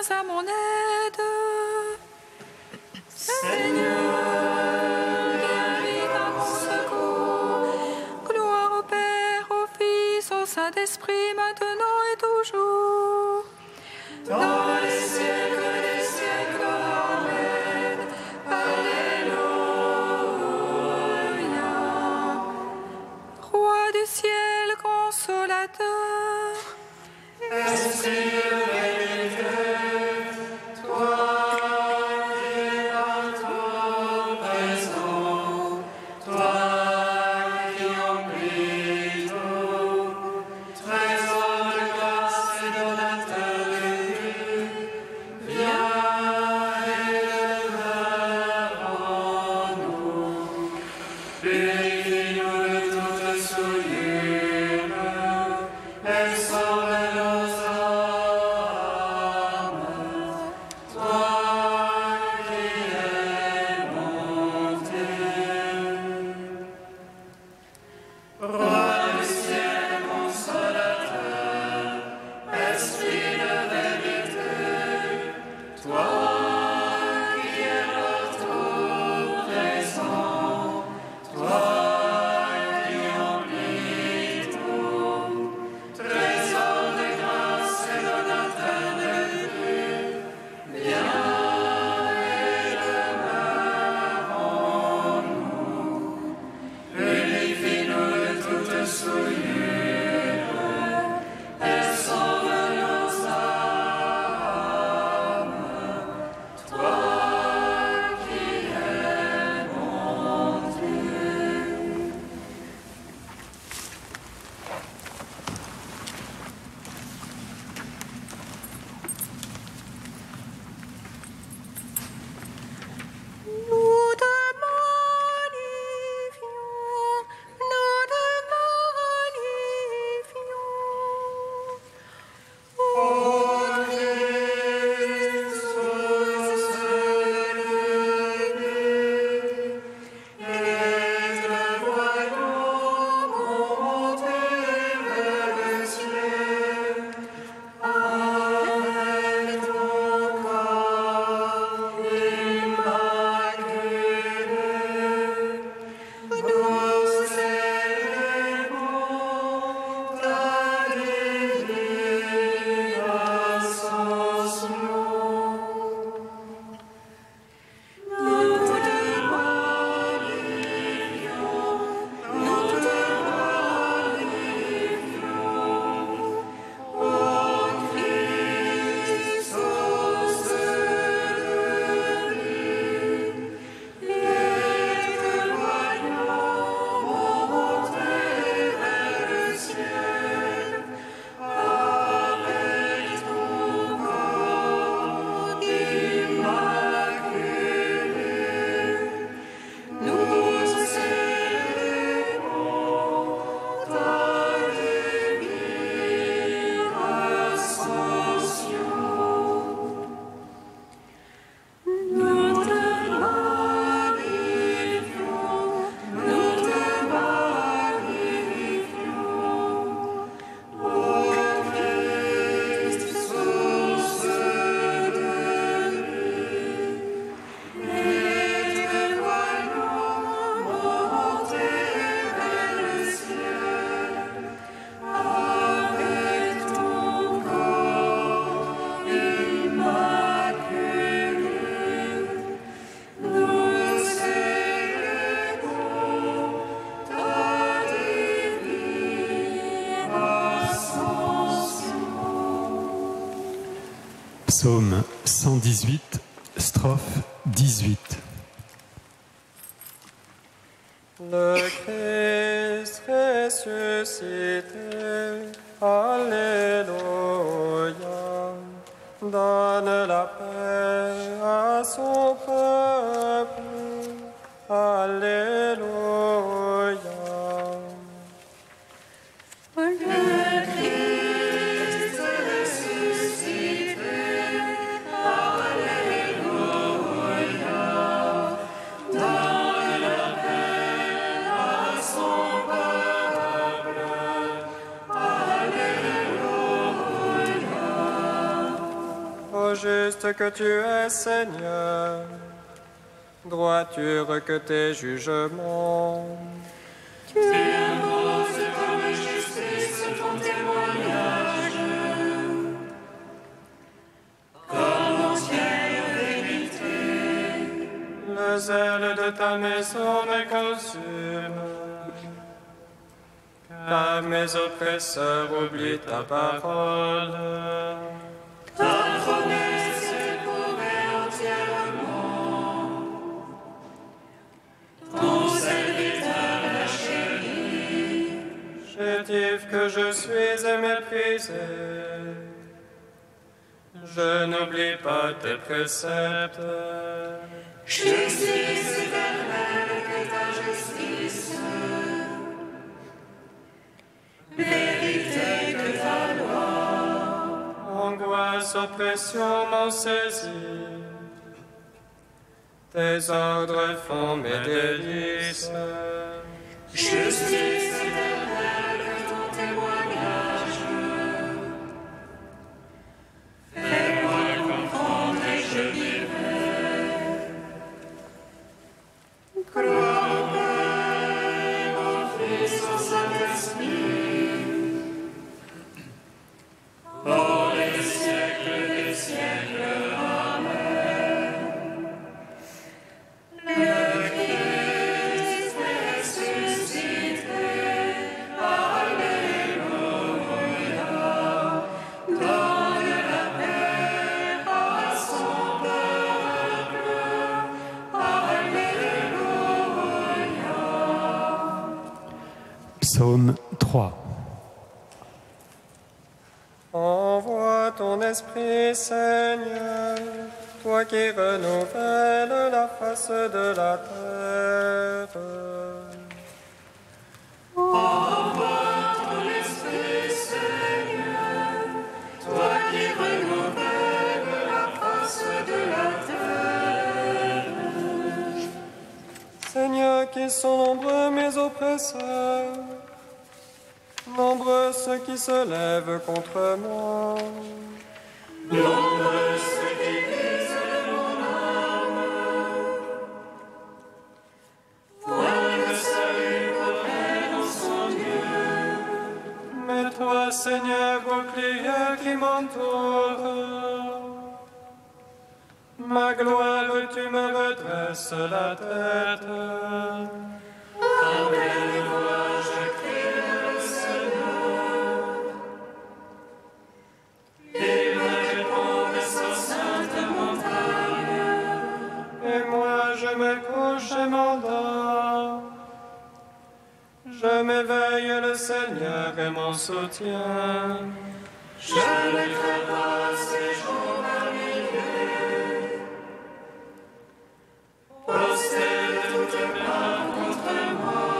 viens à mon aide. Seigneur, viens vite à mon secours. Gloire au Père, au Fils, au Saint-Esprit, maintenant et toujours. dans les siècles des siècles. Amen. Alléluia. Roi du ciel, consolateur, Esprit de vérité, toi qui es partout présent, toi qui emplis tout, trésor de grâce et donateur de vie, viens élève en nous, purifie-nous de toute souillure, et sauve nos âmes, toi qui es mon Dieu. Roi du ciel consolateur, Esprit de vérité, toi qui es partout présent, toi qui emplis tout, trésor de grâce et donateur de vie, viens et demeure en nous. Purifie-nous de toute souillure et sauve nos âmes, toi qui es mon Dieu. nous te magnifions, nous te magnifions. Ô Christ, source de vie, et te voyons monter vers le ciel, avec ton corps immaculé. Nous célébrons ta divine ascension. Nous te magnifions, nous te magnifions. Ô Christ, source de vie, et te voyons monter vers le ciel, avec ton corps immaculé. Nous célébrons ta divine ascension. Nous te magnifions, nous te magnifions. Ô Christ, source de vie, et te voyons monter vers le ciel, avec ton corps immaculé. Nous célébrons ta divine ascension. Psaume 118, strophe 18. Le Christ ressuscité, Alléluia, donne la paix à son peuple, Alléluia. Le Christ ressuscité, Alléluia, donne la paix à son peuple, Alléluia. Ô Jésus, juste que tu es, Seigneur, droiture que tes jugements. Tu imposes comme justice ton témoignage, comme entière vérité. Le zèle de ta maison me consume, car mes oppresseurs oublient ta parole. Ta promesse est pour eux entièrement. Ton serviteur l'a chéri. Chétif que je suis et méprisé, je n'oublie pas tes préceptes. Justice éternelle que ta justice, vérité que ta loi. Angoisse, oppression m'ont saisi, tes ordres font mes délices. Justice éternelle que ton témoignage, fais-moi comprendre et je vivrai. Crois au Père, au Fils, au Saint-Esprit, pour les siècles des siècles. Amen. Le Christ est ressuscité. Alléluia. Donne la paix à son peuple. Alléluia. Psaume 3. Envoie ton esprit, Seigneur, toi qui renouvelles la face de la terre. Envoie ton esprit, Seigneur, toi qui renouvelles la face de la terre. Seigneur, qui sont nombreux mes oppresseurs, nombreux ceux qui se lèvent contre moi. Nombreux ceux qui visent mon âme. Point de salut pour elle en son Dieu. Mais toi, Seigneur, bouclier qui m'entoure, ma gloire, tu me redresses la tête. Avec voix, je crie le Seigneur. Il me répond de sa sainte montagne. Et moi, je me couche et m'endors. Je m'éveille, le Seigneur est mon soutien. Je ne crains pas ces jours arrivés. Posté de toutes parts contre moi.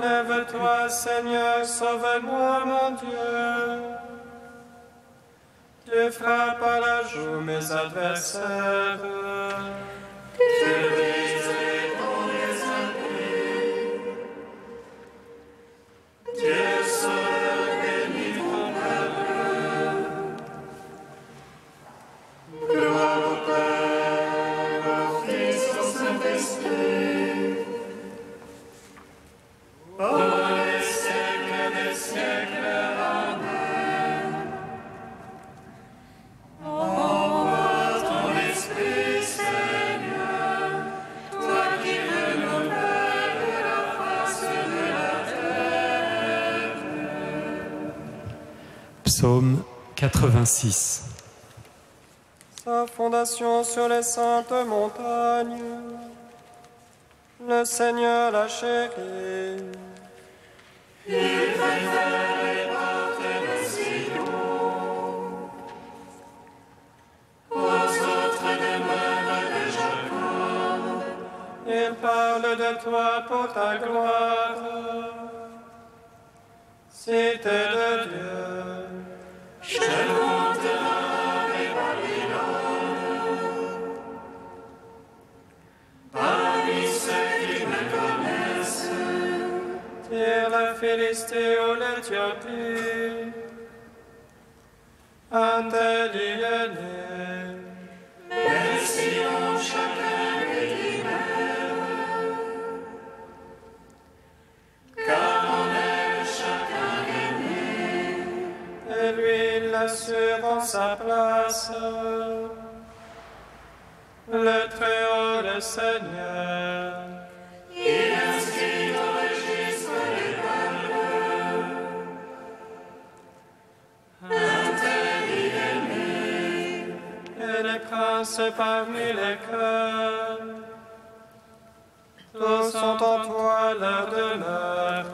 Lève-toi, Seigneur, sauve-moi, mon Dieu. Tu frappes à la joue mes adversaires. Tu brises les ponts des impies. Dieu sauveur, bénis ton peuple. Gloire au Père, au Fils, au Saint-Esprit. Pour les siècles des siècles. Amen. Envoie ton esprit, Seigneur, toi qui renouvelles la face de la terre. Psaume 86. Sa fondation sur les saintes montagnes, le Seigneur l'a chéri. Il fait faire les portes de Sion aux autres demeures de Jacob. Il parle de toi pour ta gloire, cité de Dieu. Je monterai Babylone parmi ceux qui me connaissent. Tire la Philistie ou l'Éthiopie, un tel y est né. sa place. Le Très-Haut, le Seigneur, Il inscrit au registre les peuples. Un tel il est né. et les princes parmi les cœurs. Tous sont en toi leur demeure.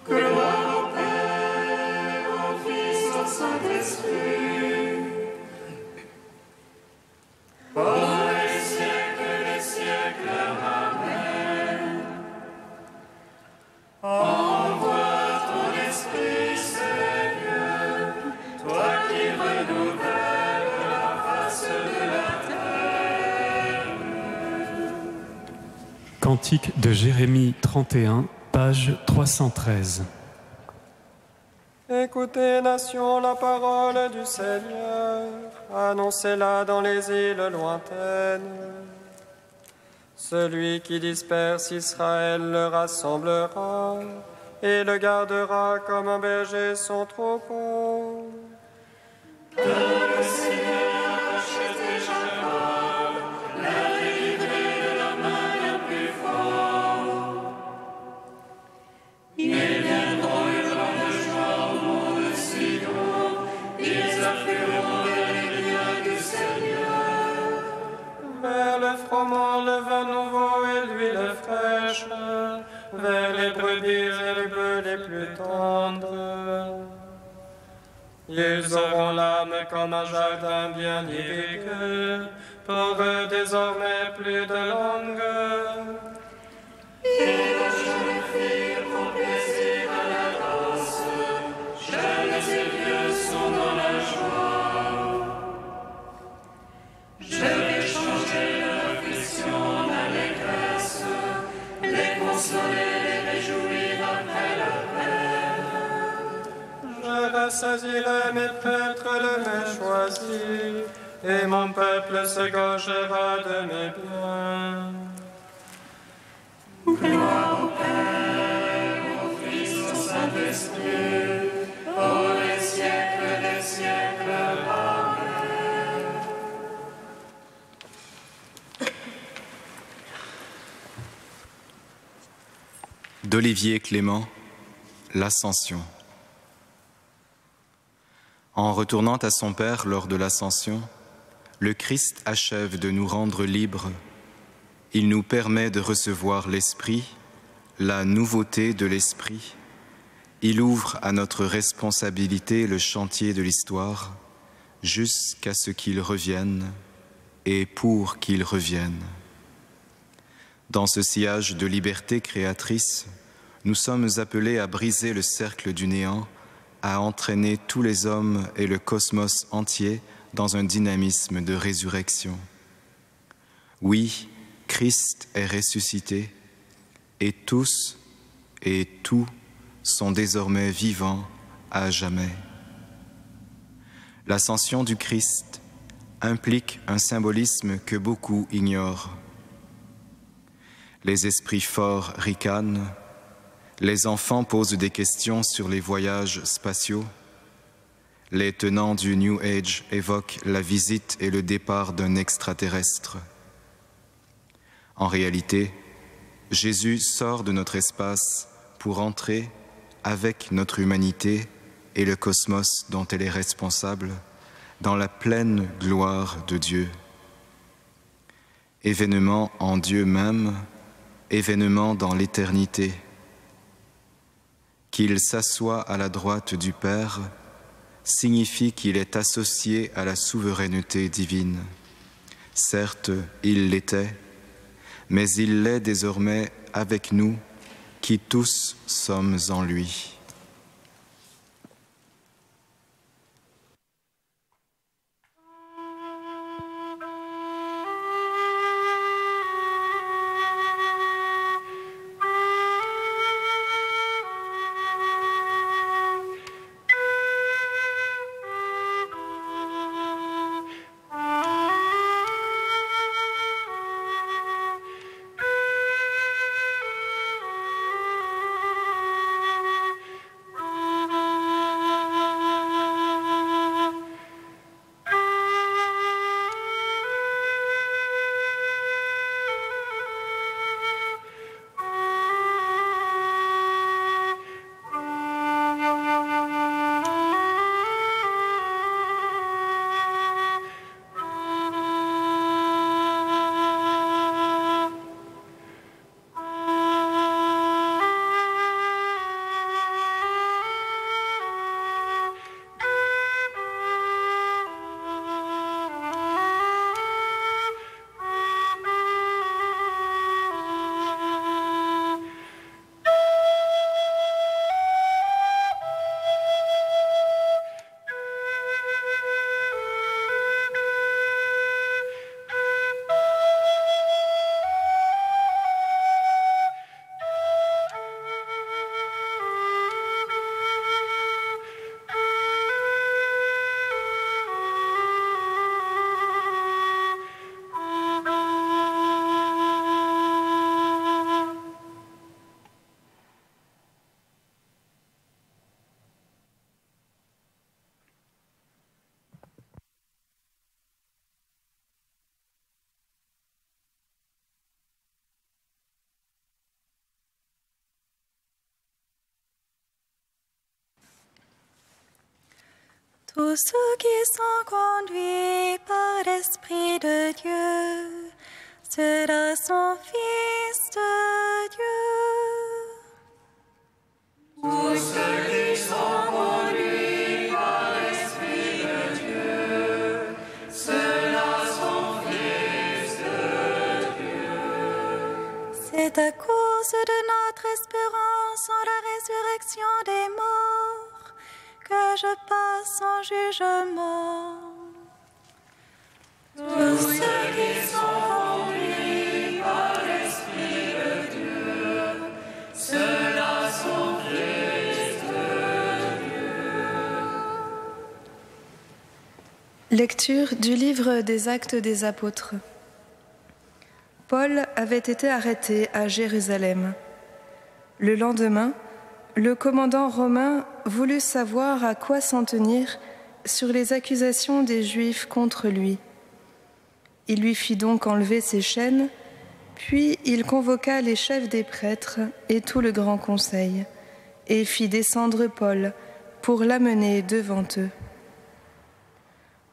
Gloire au Père, au Fils, au Saint-Esprit. Pour les siècles des siècles, Amen. Envoie ton Esprit, Seigneur, toi qui renouvelles la face de la terre. Cantique de Jérémie 31, page 313. Écoutez, nations, la parole du Seigneur, annoncez-la dans les îles lointaines. Celui qui disperse Israël le rassemblera et le gardera comme un berger son troupeau. Le Seigneur a racheté Jacob, l'a délivré de la main la plus forte. Ils viendront hurlant de joie au mont de Sion, ils afflueront vers les biens du Seigneur. Vers le froment, le vin nouveau et l'huile fraîche, vers les brebis et les bœufs les plus tendres. Ils auront l'âme comme un jardin bien irrigué, pour eux désormais plus de langue. Et la jeune fille prend plaisir à la danse, jeunes et vieux sont dans la joie. Je vais changer leur affliction en allégresse, les consoler, les réjouir après leur peine. Je rassasirai mes prêtres de mes choisis, et mon peuple se gorgera de mes biens. Gloire au Père, au Fils, au Saint-Esprit, pour les siècles des siècles. Amen. D'Olivier Clément, l'Ascension. En retournant à son Père lors de l'Ascension, le Christ achève de nous rendre libres. Il nous permet de recevoir l'Esprit, la nouveauté de l'Esprit. Il ouvre à notre responsabilité le chantier de l'histoire, jusqu'à ce qu'il revienne et pour qu'il revienne. Dans ce sillage de liberté créatrice, nous sommes appelés à briser le cercle du néant, à entraîner tous les hommes et le cosmos entier dans un dynamisme de résurrection. Oui, Christ est ressuscité, et tous et tout sont désormais vivants à jamais. L'ascension du Christ implique un symbolisme que beaucoup ignorent. Les esprits forts ricanent, les enfants posent des questions sur les voyages spatiaux, les tenants du New Age évoquent la visite et le départ d'un extraterrestre. En réalité, Jésus sort de notre espace pour entrer avec notre humanité et le cosmos dont elle est responsable dans la pleine gloire de Dieu. Événement en Dieu même, événement dans l'éternité. Qu'il s'assoie à la droite du Père signifie qu'il est associé à la souveraineté divine. Certes, il l'était, mais il l'est désormais avec nous, qui tous sommes en lui. Tous ceux qui sont conduits par l'Esprit de Dieu, ceux-là sont fils de Dieu. Tous ceux qui sont conduits par l'Esprit de Dieu, ceux-là sont fils de Dieu. C'est à cause de notre espérance en la résurrection des morts que je passe en jugement. Tous ceux qui sont conduits par l'Esprit de Dieu, ceux-là sont fils de Dieu. Lecture du livre des Actes des Apôtres. Paul avait été arrêté à Jérusalem. Le lendemain, le commandant romain voulut savoir à quoi s'en tenir sur les accusations des Juifs contre lui. Il lui fit donc enlever ses chaînes, puis il convoqua les chefs des prêtres et tout le grand conseil, et fit descendre Paul pour l'amener devant eux.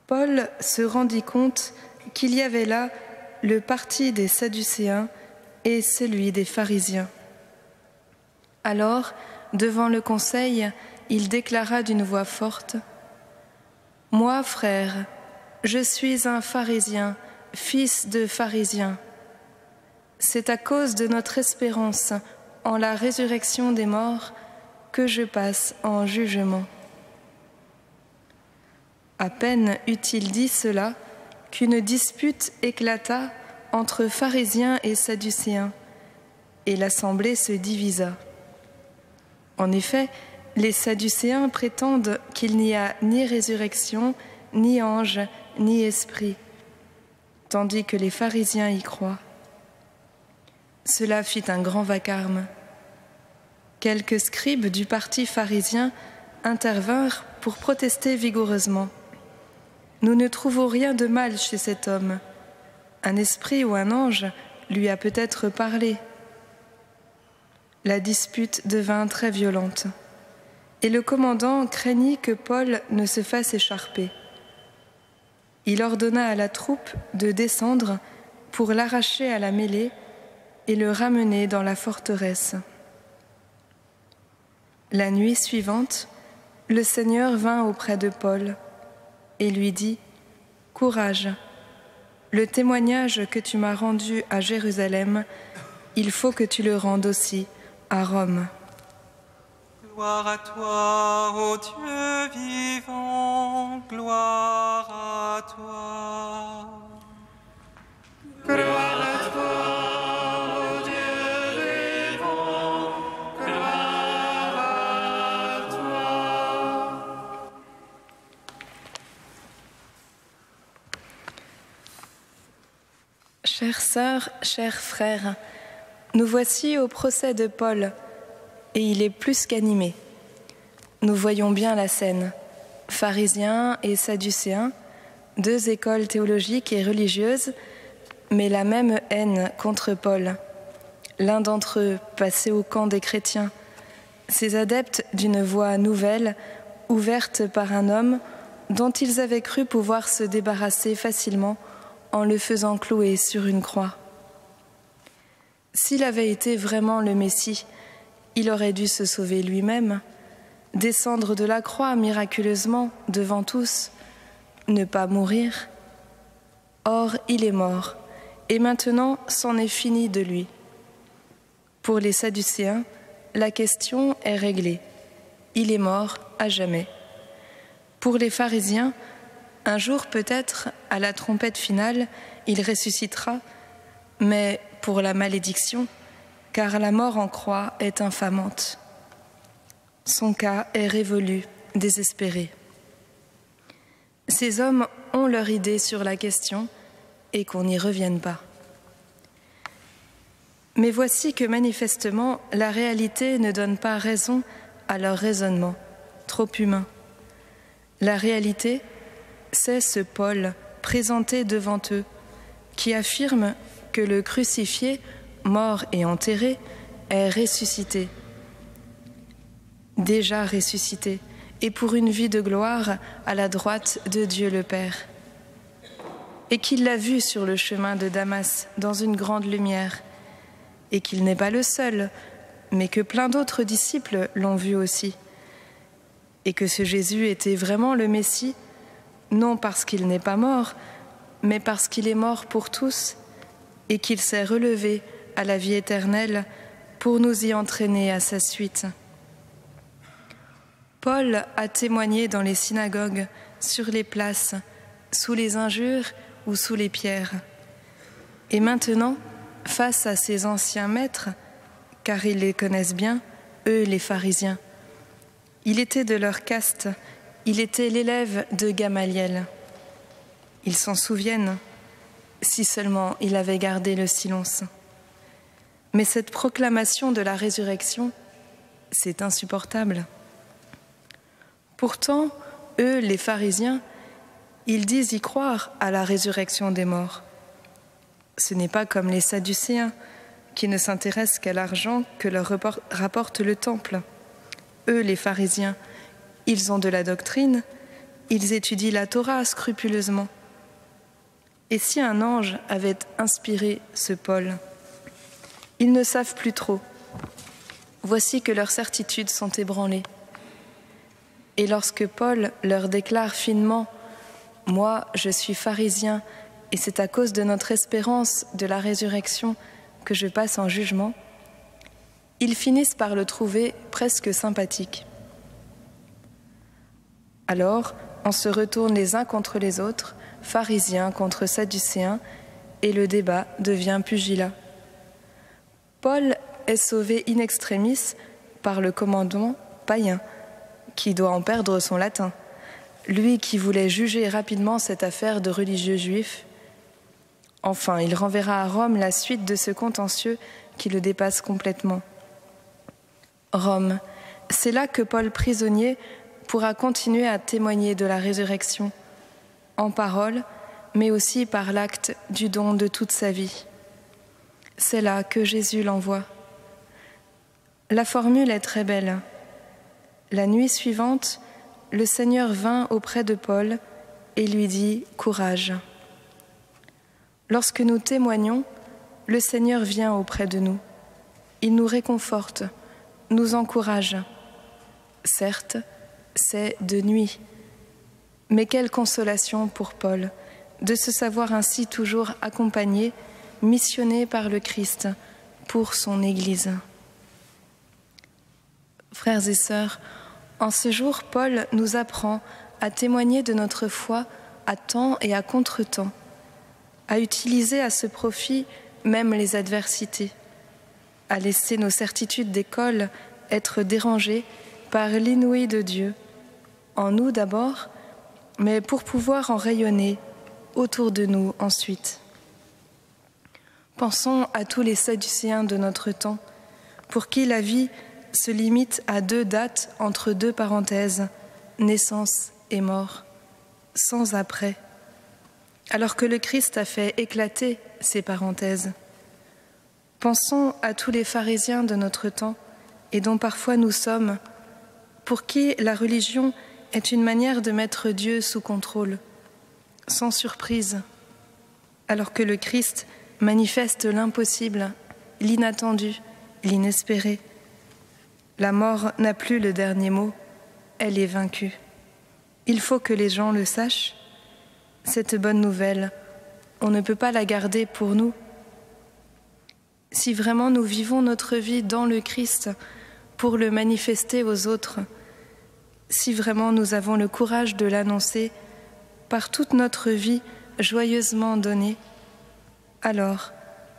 Paul se rendit compte qu'il y avait là le parti des Sadducéens et celui des pharisiens. Alors, devant le conseil, il déclara d'une voix forte : « Moi, frère, je suis un pharisien, fils de pharisien. C'est à cause de notre espérance en la résurrection des morts que je passe en jugement. » À peine eut-il dit cela qu'une dispute éclata entre pharisiens et sadducéens, et l'assemblée se divisa. En effet, les sadducéens prétendent qu'il n'y a ni résurrection, ni ange, ni esprit, tandis que les pharisiens y croient. Cela fit un grand vacarme. Quelques scribes du parti pharisien intervinrent pour protester vigoureusement. « Nous ne trouvons rien de mal chez cet homme. Un esprit ou un ange lui a peut-être parlé. » La dispute devint très violente, et le commandant craignit que Paul ne se fasse écharper. Il ordonna à la troupe de descendre pour l'arracher à la mêlée et le ramener dans la forteresse. La nuit suivante, le Seigneur vint auprès de Paul et lui dit : « Courage, le témoignage que tu m'as rendu à Jérusalem, il faut que tu le rendes aussi à Rome. » Gloire à toi, ô Dieu vivant, gloire à toi. Gloire à toi, ô Dieu vivant, gloire à toi. Chères sœurs, chers frères, nous voici au procès de Paul, et il est plus qu'animé. Nous voyons bien la scène. Pharisiens et Sadducéens, deux écoles théologiques et religieuses, mais la même haine contre Paul. L'un d'entre eux passé au camp des chrétiens, ces adeptes d'une voie nouvelle, ouverte par un homme dont ils avaient cru pouvoir se débarrasser facilement en le faisant clouer sur une croix. S'il avait été vraiment le Messie, il aurait dû se sauver lui-même, descendre de la croix miraculeusement devant tous, ne pas mourir. Or, il est mort, et maintenant c'en est fini de lui. Pour les Sadducéens, la question est réglée. Il est mort à jamais. Pour les pharisiens, un jour peut-être, à la trompette finale, il ressuscitera, mais pour la malédiction, car la mort en croix est infamante. Son cas est révolu, désespéré. Ces hommes ont leur idée sur la question et qu'on n'y revienne pas. Mais voici que manifestement, la réalité ne donne pas raison à leur raisonnement, trop humain. La réalité, c'est ce Paul présenté devant eux, qui affirme que le crucifié, mort et enterré, est ressuscité. Déjà ressuscité, et pour une vie de gloire à la droite de Dieu le Père. Et qu'il l'a vu sur le chemin de Damas dans une grande lumière, et qu'il n'est pas le seul, mais que plein d'autres disciples l'ont vu aussi, et que ce Jésus était vraiment le Messie, non parce qu'il n'est pas mort, mais parce qu'il est mort pour tous, et qu'il s'est relevé à la vie éternelle pour nous y entraîner à sa suite. Paul a témoigné dans les synagogues, sur les places, sous les injures ou sous les pierres. Et maintenant, face à ces anciens maîtres, car ils les connaissent bien, eux les pharisiens, il était de leur caste, il était l'élève de Gamaliel. Ils s'en souviennent, si seulement il avait gardé le silence. Mais cette proclamation de la résurrection, c'est insupportable. Pourtant, eux, les pharisiens, ils disent y croire à la résurrection des morts. Ce n'est pas comme les Sadducéens, qui ne s'intéressent qu'à l'argent que leur rapporte le temple. Eux, les pharisiens, ils ont de la doctrine, ils étudient la Torah scrupuleusement. Et si un ange avait inspiré ce Paul? Ils ne savent plus trop. Voici que leurs certitudes sont ébranlées. Et lorsque Paul leur déclare finement « Moi, je suis pharisien, et c'est à cause de notre espérance de la résurrection que je passe en jugement », ils finissent par le trouver presque sympathique. Alors, on se retourne les uns contre les autres, pharisiens contre sadducéens, et le débat devient pugilat. Paul est sauvé in extremis par le commandement païen, qui doit en perdre son latin, lui qui voulait juger rapidement cette affaire de religieux juifs. Enfin, il renverra à Rome la suite de ce contentieux qui le dépasse complètement. Rome, c'est là que Paul prisonnier pourra continuer à témoigner de la résurrection, en parole, mais aussi par l'acte du don de toute sa vie. C'est là que Jésus l'envoie. La formule est très belle. La nuit suivante, le Seigneur vint auprès de Paul et lui dit « Courage ». Lorsque nous témoignons, le Seigneur vient auprès de nous. Il nous réconforte, nous encourage. Certes, c'est de nuit, mais quelle consolation pour Paul de se savoir ainsi toujours accompagné, missionné par le Christ pour son Église. Frères et sœurs, en ce jour, Paul nous apprend à témoigner de notre foi à temps et à contre-temps, à utiliser à ce profit même les adversités, à laisser nos certitudes d'école être dérangées par l'inouï de Dieu, en nous d'abord, mais pour pouvoir en rayonner autour de nous ensuite. Pensons à tous les Sadducéens de notre temps, pour qui la vie se limite à 2 dates entre 2 parenthèses, naissance et mort, sans après, alors que le Christ a fait éclater ces parenthèses. Pensons à tous les pharisiens de notre temps, et dont parfois nous sommes, pour qui la religion est une manière de mettre Dieu sous contrôle, sans surprise, alors que le Christ manifeste l'impossible, l'inattendu, l'inespéré. La mort n'a plus le dernier mot, elle est vaincue. Il faut que les gens le sachent. Cette bonne nouvelle, on ne peut pas la garder pour nous. Si vraiment nous vivons notre vie dans le Christ pour le manifester aux autres, si vraiment nous avons le courage de l'annoncer par toute notre vie joyeusement donnée, alors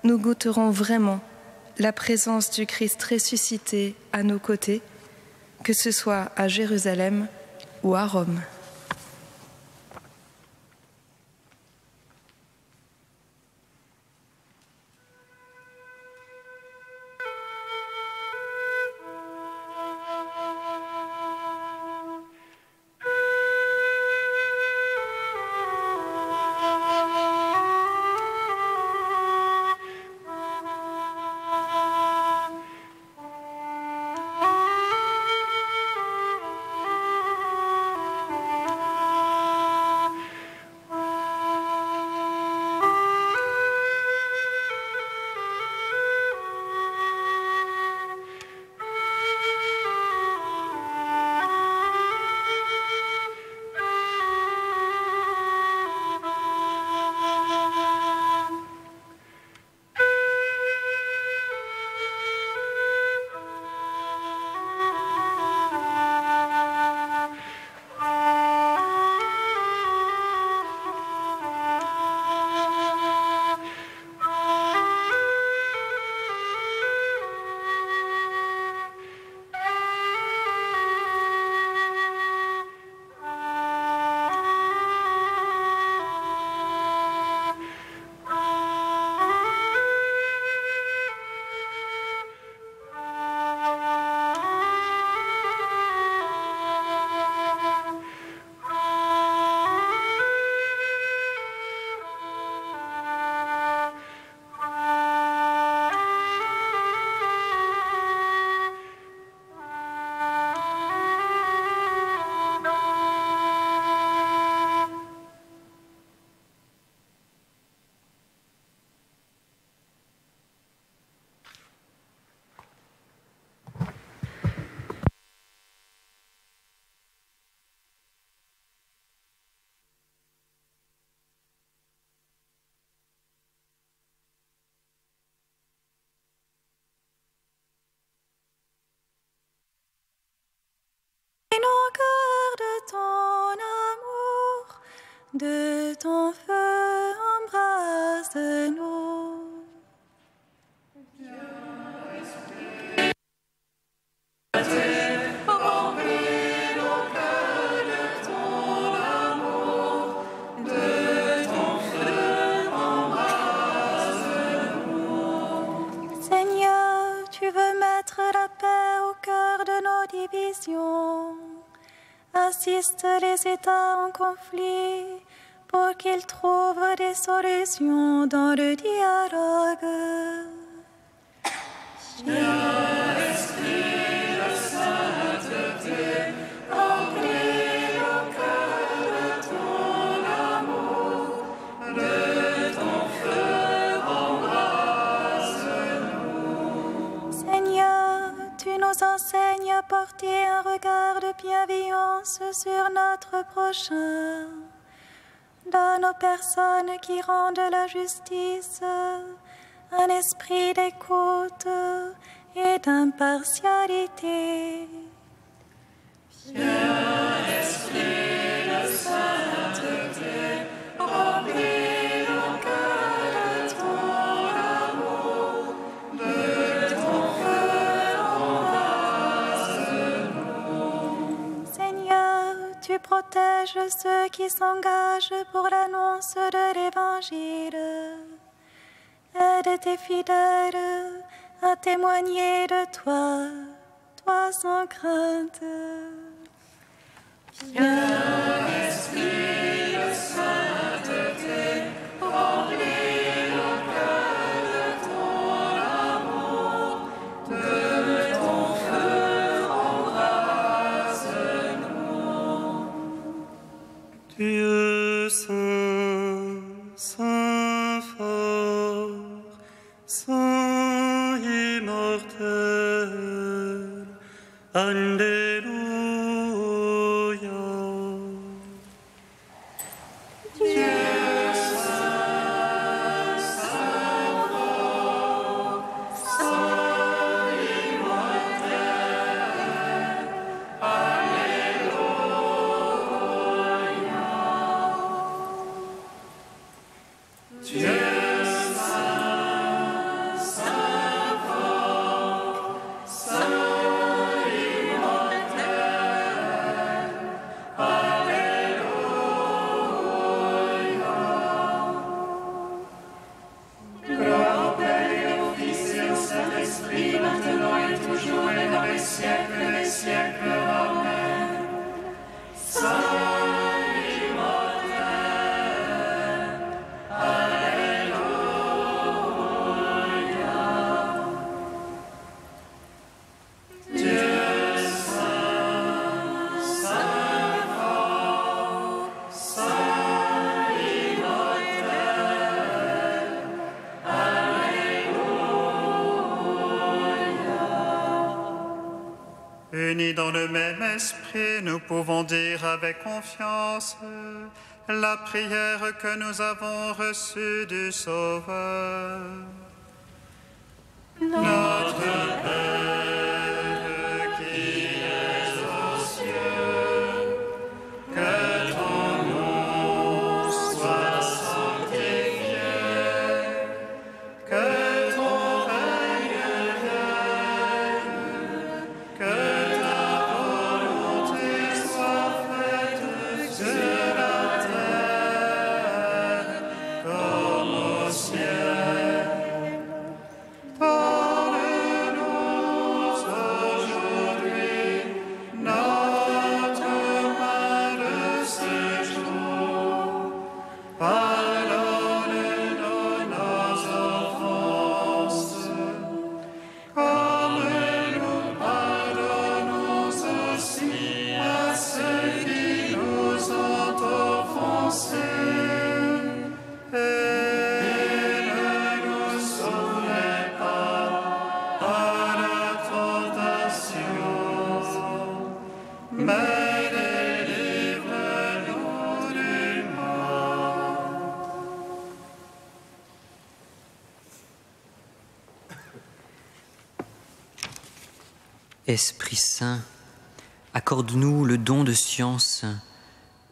nous goûterons vraiment la présence du Christ ressuscité à nos côtés, que ce soit à Jérusalem ou à Rome. De ton feu, embrase-nous. Seigneur, tu veux mettre la paix au cœur de nos divisions. Assiste les États en conflit pour qu'ils trouvent des solutions dans le dialogue. Nous enseigne à porter un regard de bienveillance sur notre prochain. Donne aux personnes qui rendent la justice un esprit d'écoute et d'impartialité. Viens, Esprit de sainteté, remplis nos cœurs de ton amour, de ton feu. Tu protèges ceux qui s'engagent pour l'annonce de l'Évangile. Aide tes fidèles à témoigner de toi, toi sans crainte. Viens, Esprit de sainteté, remplis nos cœurs de ton amour, de ton feu embrase-nous. Dieu saint, saint fort, saint immortel, Alléluia. Dieu saint, saint fort, saint immortel, Alléluia. Dieu saint, saint fort, saint immortel, Alléluia. Gloire au Père et au Fils et au Saint-Esprit, maintenant et toujours et dans les siècles des siècles. Amen. Saint Unis dans le même esprit, nous pouvons dire avec confiance la prière que nous avons reçue du Sauveur. Notre Père qui es aux cieux, que ton nom soit sanctifié, que ton règne vienne, que ta volonté soit faite sur la terre comme au ciel. Donne-nous aujourd'hui notre pain de ce jour. Pardonne-nous nos offenses, comme nous pardonnons aussi à ceux qui nous ont offensés. Et ne nous soumets pas à la tentation, mais délivre-nous du mal. Esprit Saint, accorde-nous le don de science,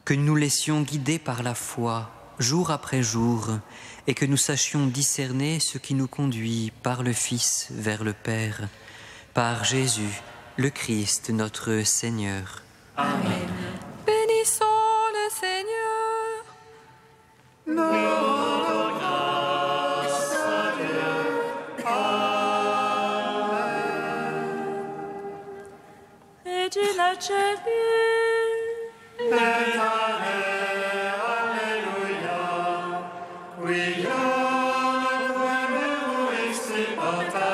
que nous nous laissions guider par la foi, jour après jour, et que nous sachions discerner ce qui nous conduit par le Fils vers le Père, par Jésus, le Christ, notre Seigneur. Amen. Bénissons le Seigneur. Nos grâces à Dieu. Amen. Regina Celi. Alleluia. Qui